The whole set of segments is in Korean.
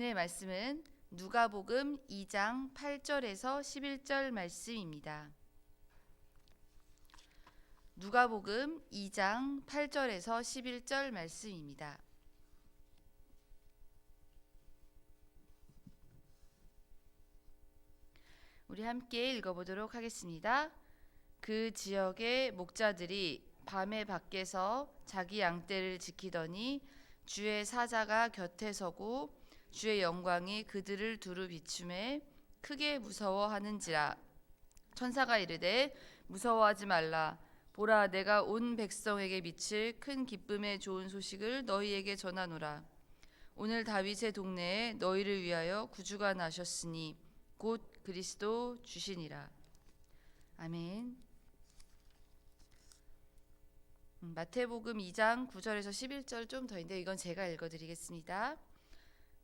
네, 말씀은 누가복음 2장 8절에서 11절 말씀입니다. 누가복음 2장 8절에서 11절 말씀입니다. 우리 함께 읽어보도록 하겠습니다. 그 지역의 목자들이 밤에 밖에서 자기 양떼를 지키더니 주의 사자가 곁에 서고 주의 영광이 그들을 두루 비추매 크게 무서워하는지라. 천사가 이르되 무서워하지 말라. 보라, 내가 온 백성에게 미칠 큰 기쁨의 좋은 소식을 너희에게 전하노라. 오늘 다윗의 동네에 너희를 위하여 구주가 나셨으니 곧 그리스도 주시니라. 아멘. 마태복음 2장 9절에서 11절 좀 더 있는데 이건 제가 읽어드리겠습니다.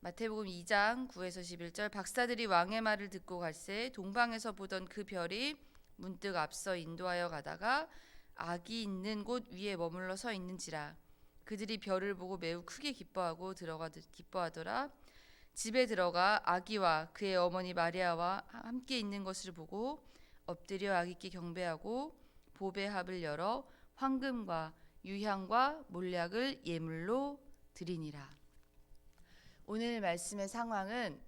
마태복음 2장 9에서 11절. 박사들이 왕의 말을 듣고 갈새 동방에서 보던 그 별이 문득 앞서 인도하여 가다가 악이 있는 곳 위에 머물러 서 있는지라. 그들이 별을 보고 매우 크게 기뻐하더라. 집에 들어가 아기와 그의 어머니 마리아와 함께 있는 것을 보고 엎드려 아기께 경배하고 보배 합을 열어 황금과 유향과 몰약을 예물로 드리니라. 오늘 말씀의 상황은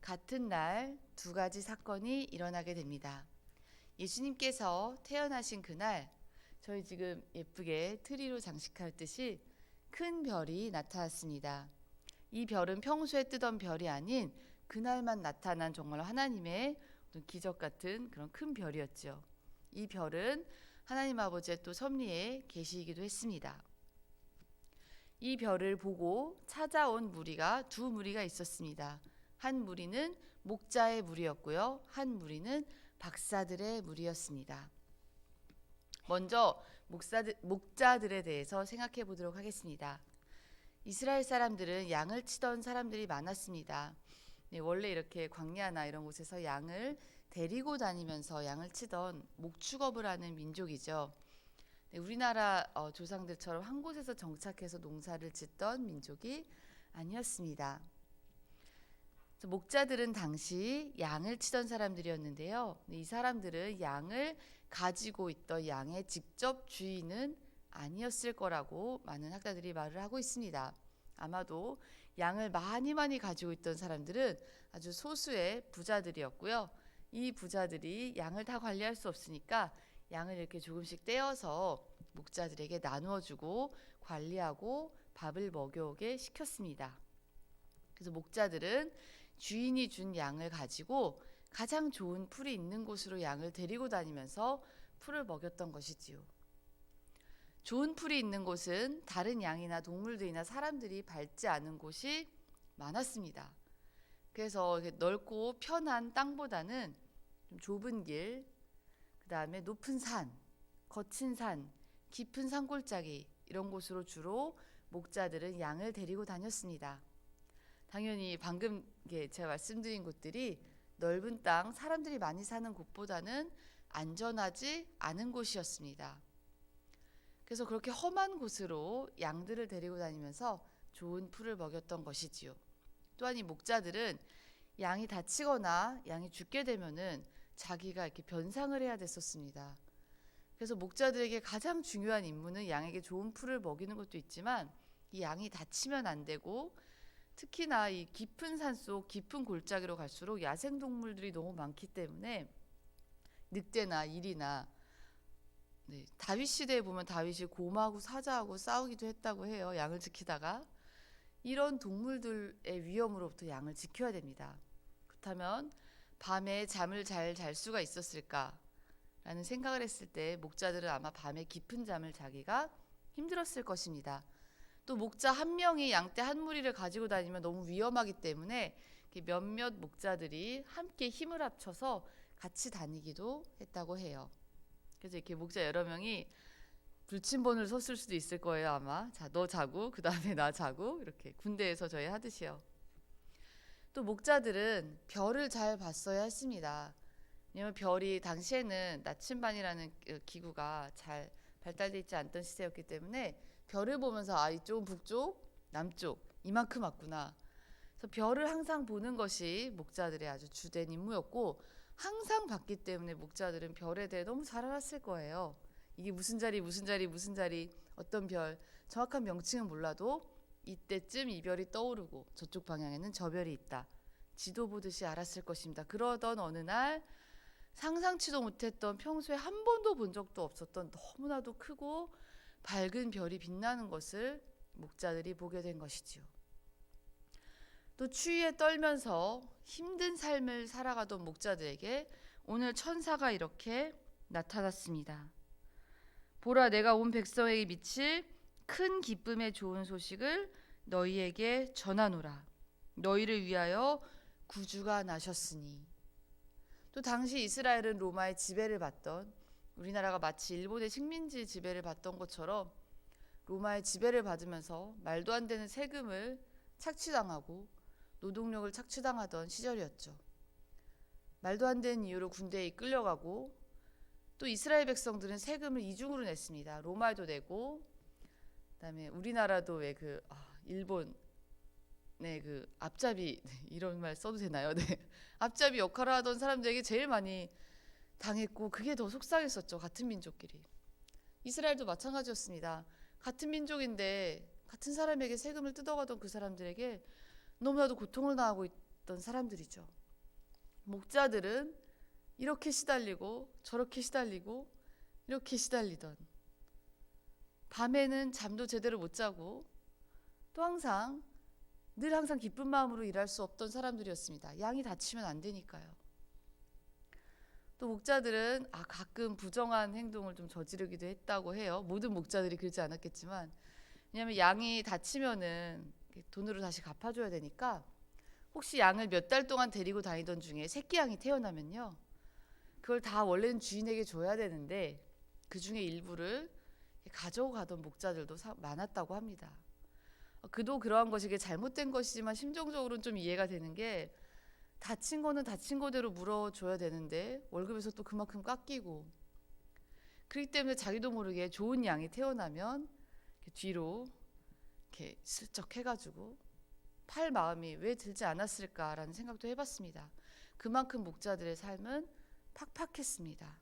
같은 날 두 가지 사건이 일어나게 됩니다. 예수님께서 태어나신 그날 저희 지금 예쁘게 트리로 장식하듯이 큰 별이 나타났습니다. 이 별은 평소에 뜨던 별이 아닌 그날만 나타난 정말 하나님의 기적 같은 그런 큰 별이었죠. 이 별은 하나님 아버지의 또 섭리의 계시이기도 했습니다. 이 별을 보고 찾아온 무리가 두 무리가 있었습니다. 한 무리는 목자의 무리였고요. 한 무리는 박사들의 무리였습니다. 먼저 목자들에 대해서 생각해 보도록 하겠습니다. 이스라엘 사람들은 양을 치던 사람들이 많았습니다. 네, 원래 이렇게 광야나 이런 곳에서 양을 데리고 다니면서 양을 치던 목축업을 하는 민족이죠. 네, 우리나라 조상들처럼 한 곳에서 정착해서 농사를 짓던 민족이 아니었습니다. 목자들은 당시 양을 치던 사람들이었는데요. 이 사람들은 양을 가지고 있던 양의 직접 주인은 아니었을 거라고 많은 학자들이 말을 하고 있습니다. 아마도 양을 많이 가지고 있던 사람들은 아주 소수의 부자들이었고요. 이 부자들이 양을 다 관리할 수 없으니까 양을 이렇게 조금씩 떼어서 목자들에게 나누어주고 관리하고 밥을 먹여오게 시켰습니다. 그래서 목자들은 주인이 준 양을 가지고 가장 좋은 풀이 있는 곳으로 양을 데리고 다니면서 풀을 먹였던 것이지요. 좋은 풀이 있는 곳은 다른 양이나 동물들이나 사람들이 밟지 않은 곳이 많았습니다. 그래서 넓고 편한 땅보다는 좀 좁은 길, 그 다음에 높은 산, 거친 산, 깊은 산골짜기 이런 곳으로 주로 목자들은 양을 데리고 다녔습니다. 당연히 방금 제가 말씀드린 곳들이 넓은 땅, 사람들이 많이 사는 곳보다는 안전하지 않은 곳이었습니다. 그래서 그렇게 험한 곳으로 양들을 데리고 다니면서 좋은 풀을 먹였던 것이지요. 또한 이 목자들은 양이 다치거나 양이 죽게 되면은 자기가 이렇게 변상을 해야 됐었습니다. 그래서 목자들에게 가장 중요한 임무는 양에게 좋은 풀을 먹이는 것도 있지만 이 양이 다치면 안 되고 특히나 이 깊은 산속 깊은 골짜기로 갈수록 야생동물들이 너무 많기 때문에 늑대나 일이나 다윗 시대에 보면 다윗이 곰하고 사자하고 싸우기도 했다고 해요. 양을 지키다가 이런 동물들의 위험으로부터 양을 지켜야 됩니다. 그렇다면 밤에 잠을 잘 잘 수가 있었을까? 라는 생각을 했을 때 목자들은 아마 밤에 깊은 잠을 자기가 힘들었을 것입니다. 또 목자 한 명이 양떼 한 무리를 가지고 다니면 너무 위험하기 때문에 몇몇 목자들이 함께 힘을 합쳐서 같이 다니기도 했다고 해요. 그래서 이렇게 목자 여러 명이 불침번을 섰을 수도 있을 거예요 아마. 자, 너 자고 그 다음에 나 자고 이렇게 군대에서 저희 하듯이요. 또 목자들은 별을 잘 봤어야 했습니다. 왜냐면 별이 당시에는 나침반이라는 기구가 잘 발달되어 있지 않던 시대였기 때문에 별을 보면서 이쪽은 북쪽, 남쪽 이만큼 왔구나. 그래서 별을 항상 보는 것이 목자들의 아주 주된 임무였고 항상 봤기 때문에 목자들은 별에 대해 너무 잘 알았을 거예요. 이게 무슨 자리, 무슨 자리, 무슨 자리, 어떤 별, 정확한 명칭은 몰라도 이때쯤 이 별이 떠오르고 저쪽 방향에는 저 별이 있다. 지도 보듯이 알았을 것입니다. 그러던 어느 날 상상치도 못했던 평소에 한 번도 본 적도 없었던 너무나도 크고 밝은 별이 빛나는 것을 목자들이 보게 된 것이지요. 또 추위에 떨면서 힘든 삶을 살아가던 목자들에게 오늘 천사가 이렇게 나타났습니다. 보라, 내가 온 백성에게 미칠 큰 기쁨의 좋은 소식을 너희에게 전하노라. 너희를 위하여 구주가 나셨으니. 또 당시 이스라엘은 로마의 지배를 받던, 우리나라가 마치 일본의 식민지 지배를 받던 것처럼 로마의 지배를 받으면서 말도 안 되는 세금을 착취당하고 노동력을 착취당하던 시절이었죠. 말도 안 되는 이유로 군대에 이끌려가고 또 이스라엘 백성들은 세금을 이중으로 냈습니다. 로마에도 내고 그다음에 우리나라도 왜 일본의 그 앞잡이 이런 말 써도 되나요? 네. 앞잡이 역할을 하던 사람들에게 제일 많이 당했고 그게 더 속상했었죠. 같은 민족끼리. 이스라엘도 마찬가지였습니다. 같은 민족인데 같은 사람에게 세금을 뜯어가던 그 사람들에게 너무나도 고통을 당하고 있던 사람들이죠. 목자들은 이렇게 시달리고 저렇게 시달리고 이렇게 시달리던, 밤에는 잠도 제대로 못 자고 또 늘 항상 기쁜 마음으로 일할 수 없던 사람들이었습니다. 양이 다치면 안 되니까요. 또 목자들은 가끔 부정한 행동을 좀 저지르기도 했다고 해요. 모든 목자들이 그러지 않았겠지만, 왜냐하면 양이 다치면은 돈으로 다시 갚아줘야 되니까 혹시 양을 몇 달 동안 데리고 다니던 중에 새끼 양이 태어나면요, 그걸 다 원래는 주인에게 줘야 되는데 그 중에 일부를 가져고 가던 목자들도 많았다고 합니다. 그도 그러한 것이 잘못된 것이지만 심정적으로는 좀 이해가 되는 게, 다친 거는 다친 거대로 물어줘야 되는데 월급에서 또 그만큼 깎이고, 그렇기 때문에 자기도 모르게 좋은 양이 태어나면 뒤로 이렇게 슬쩍 해가지고 팔 마음이 왜 들지 않았을까라는 생각도 해봤습니다. 그만큼 목자들의 삶은 팍팍했습니다.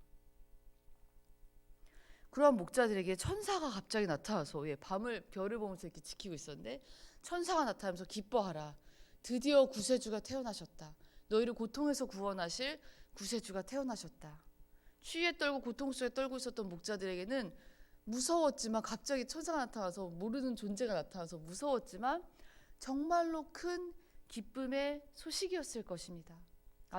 그러한 목자들에게 천사가 갑자기 나타나서 밤을 별을 보면서 이렇게 지키고 있었는데 천사가 나타나면서 기뻐하라. 드디어 구세주가 태어나셨다. 너희를 고통에서 구원하실 구세주가 태어나셨다. 추위에 떨고 고통 속에 떨고 있었던 목자들에게는 무서웠지만, 갑자기 천사가 나타나서 모르는 존재가 나타나서 무서웠지만 정말로 큰 기쁨의 소식이었을 것입니다.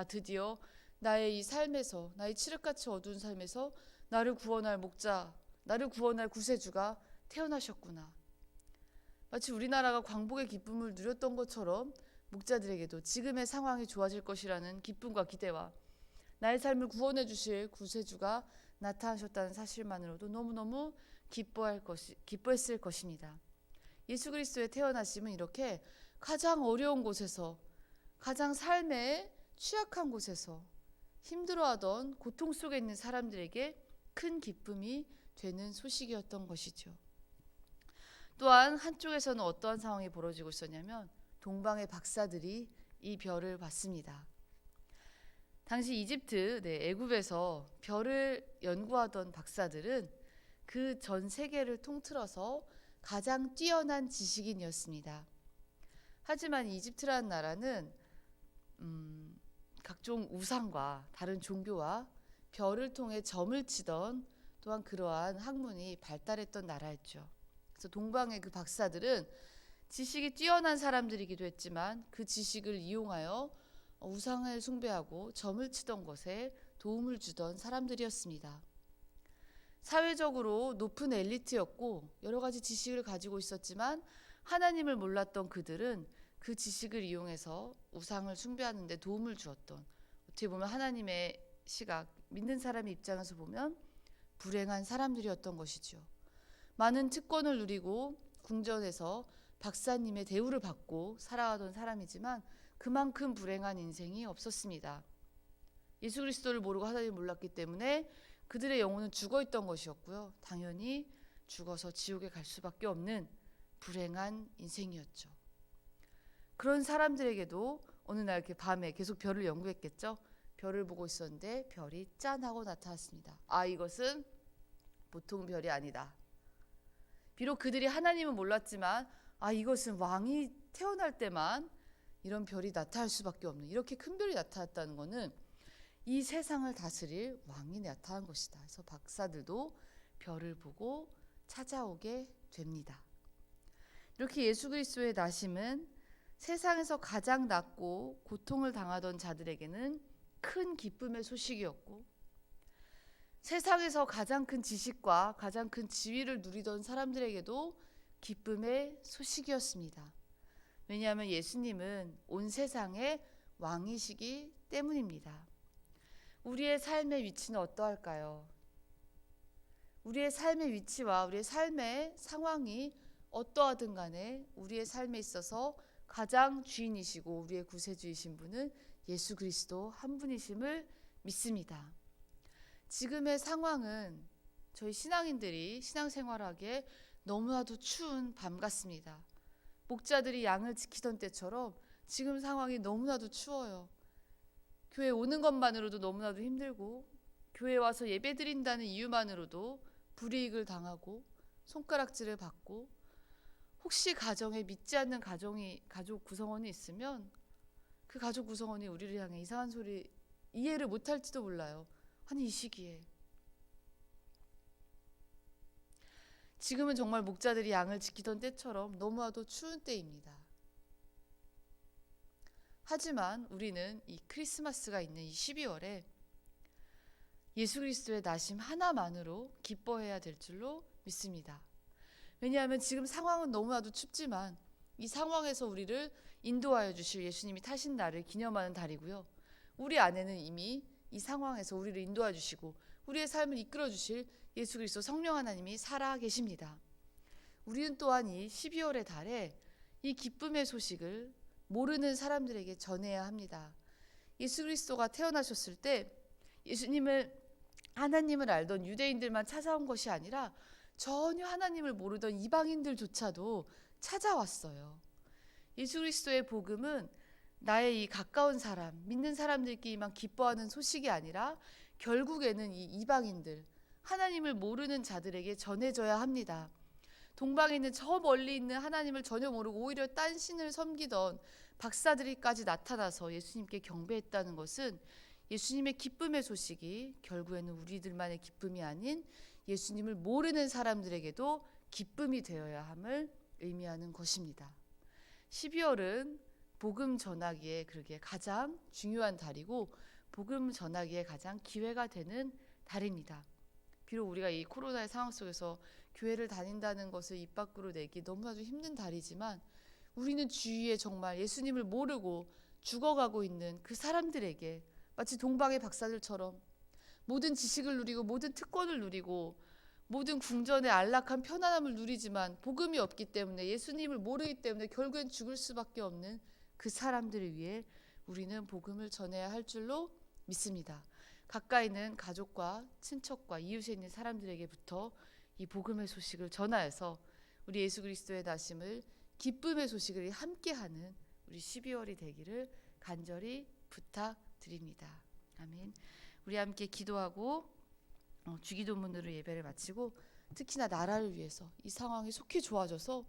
드디어 나의 이 삶에서, 나의 칠흑같이 어두운 삶에서 나를 구원할 목자, 나를 구원할 구세주가 태어나셨구나. 마치 우리나라가 광복의 기쁨을 누렸던 것처럼 목자들에게도 지금의 상황이 좋아질 것이라는 기쁨과 기대와 나의 삶을 구원해 주실 구세주가 나타나셨다는 사실만으로도 너무너무 기뻐했을 것입니다. 예수 그리스도의 태어나심은 이렇게 가장 어려운 곳에서, 가장 삶의 취약한 곳에서 힘들어하던 고통 속에 있는 사람들에게 큰 기쁨이 되는 소식이었던 것이죠. 또한 한쪽에서는 어떠한 상황이 벌어지고 있었냐면, 동방의 박사들이 이 별을 봤습니다. 당시 이집트, 애굽에서 별을 연구하던 박사들은 그 전 세계를 통틀어서 가장 뛰어난 지식인이었습니다. 하지만 이집트라는 나라는 각종 우상과 다른 종교와 별을 통해 점을 치던, 또한 그러한 학문이 발달했던 나라였죠. 그래서 동방의 그 박사들은 지식이 뛰어난 사람들이기도 했지만 그 지식을 이용하여 우상을 숭배하고 점을 치던 것에 도움을 주던 사람들이었습니다. 사회적으로 높은 엘리트였고 여러 가지 지식을 가지고 있었지만 하나님을 몰랐던 그들은 그 지식을 이용해서 우상을 숭배하는 데 도움을 주었던, 어떻게 보면 하나님의 시각, 믿는 사람의 입장에서 보면 불행한 사람들이었던 것이죠. 많은 특권을 누리고 궁전에서 박사님의 대우를 받고 살아가던 사람이지만 그만큼 불행한 인생이 없었습니다. 예수 그리스도를 모르고 하나님을 몰랐기 때문에 그들의 영혼은 죽어있던 것이었고요. 당연히 죽어서 지옥에 갈 수밖에 없는 불행한 인생이었죠. 그런 사람들에게도 어느 날 이렇게 밤에 계속 별을 연구했겠죠. 별을 보고 있었는데 별이 짠 하고 나타났습니다. 아, 이것은 보통 별이 아니다. 비록 그들이 하나님은 몰랐지만 아, 이것은 왕이 태어날 때만 이런 별이 나타날 수밖에 없는, 이렇게 큰 별이 나타났다는 것은 이 세상을 다스릴 왕이 나타난 것이다. 그래서 박사들도 별을 보고 찾아오게 됩니다. 이렇게 예수 그리스도의 나심은 세상에서 가장 낮고 고통을 당하던 자들에게는 큰 기쁨의 소식이었고, 세상에서 가장 큰 지식과 가장 큰 지위를 누리던 사람들에게도 기쁨의 소식이었습니다. 왜냐하면 예수님은 온 세상의 왕이시기 때문입니다. 우리의 삶의 위치는 어떠할까요? 우리의 삶의 위치와 우리의 삶의 상황이 어떠하든 간에 우리의 삶에 있어서 가장 주인이시고 우리의 구세주이신 분은 예수 그리스도 한 분이심을 믿습니다. 지금의 상황은 저희 신앙인들이 신앙생활하기에 너무나도 추운 밤 같습니다. 목자들이 양을 지키던 때처럼 지금 상황이 너무나도 추워요. 교회 오는 것만으로도 너무나도 힘들고, 교회 와서 예배 드린다는 이유만으로도 불이익을 당하고 손가락질을 받고, 혹시 가정에 믿지 않는 가족 구성원이 있으면 그 가족 구성원이 우리를 향해 이상한 소리 이해를 못할지도 몰라요. 아니, 이 시기에 지금은 정말 목자들이 양을 지키던 때처럼 너무나도 추운 때입니다. 하지만 우리는 이 크리스마스가 있는 이 12월에 예수 그리스도의 나심 하나만으로 기뻐해야 될 줄로 믿습니다. 왜냐하면 지금 상황은 너무나도 춥지만 이 상황에서 우리를 인도하여 주실 예수님이 타신 날을 기념하는 달이고요. 우리 안에는 이미 이 상황에서 우리를 인도하여 주시고 우리의 삶을 이끌어 주실 예수 그리스도 성령 하나님이 살아 계십니다. 우리는 또한 이 12월의 달에 이 기쁨의 소식을 모르는 사람들에게 전해야 합니다. 예수 그리스도가 태어나셨을 때 예수님을, 하나님을 알던 유대인들만 찾아온 것이 아니라 전혀 하나님을 모르던 이방인들조차도 찾아왔어요. 예수 그리스도의 복음은 나의 이 가까운 사람, 믿는 사람들끼리만 기뻐하는 소식이 아니라 결국에는 이 이방인들, 하나님을 모르는 자들에게 전해져야 합니다. 동방에 있는 저 멀리 있는 하나님을 전혀 모르고 오히려 딴 신을 섬기던 박사들이까지 나타나서 예수님께 경배했다는 것은 예수님의 기쁨의 소식이 결국에는 우리들만의 기쁨이 아닌 예수님을 모르는 사람들에게도 기쁨이 되어야 함을 의미하는 것입니다. 12월은 복음 전하기에 그러기에 가장 중요한 달이고 복음 전하기에 가장 기회가 되는 달입니다. 비록 우리가 이 코로나의 상황 속에서 교회를 다닌다는 것을 입 밖으로 내기 너무나도 힘든 달이지만 우리는 주위에 정말 예수님을 모르고 죽어가고 있는 그 사람들에게 마치 동방의 박사들처럼 모든 지식을 누리고 모든 특권을 누리고 모든 궁전의 안락한 편안함을 누리지만 복음이 없기 때문에 예수님을 모르기 때문에 결국엔 죽을 수밖에 없는 그 사람들을 위해 우리는 복음을 전해야 할 줄로 믿습니다. 가까이 있는 가족과 친척과 이웃에 있는 사람들에게부터 이 복음의 소식을 전하여서 우리 예수 그리스도의 나심을 기쁨의 소식을 함께하는 우리 12월이 되기를 간절히 부탁드립니다. 아멘. 우리 함께 기도하고 주기도문으로 예배를 마치고, 특히나 나라를 위해서 이 상황이 속히 좋아져서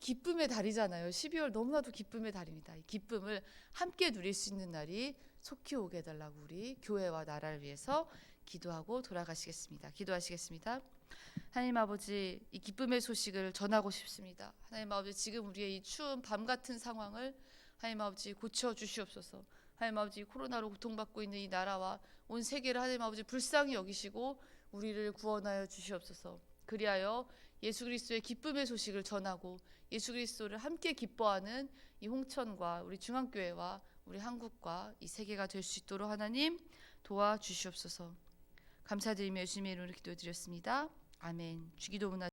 기쁨의 달이잖아요. 12월 너무나도 기쁨의 달입니다. 이 기쁨을 함께 누릴 수 있는 날이 속히 오게 해달라고 우리 교회와 나라를 위해서 기도하고 돌아가시겠습니다. 기도하시겠습니다. 하나님 아버지, 이 기쁨의 소식을 전하고 싶습니다. 하나님 아버지, 지금 우리의 이 추운 밤 같은 상황을 하나님 아버지 고쳐 주시옵소서. 하나님 아버지, 코로나로 고통받고 있는 이 나라와 온 세계를 하나님 아버지 불쌍히 여기시고 우리를 구원하여 주시옵소서. 그리하여 예수 그리스도의 기쁨의 소식을 전하고 예수 그리스도를 함께 기뻐하는 이 홍천과 우리 중앙교회와 우리 한국과 이 세계가 될 수 있도록 하나님 도와주시옵소서. 감사드리며 예수님의 이름으로 기도드렸습니다. 아멘. 주기도문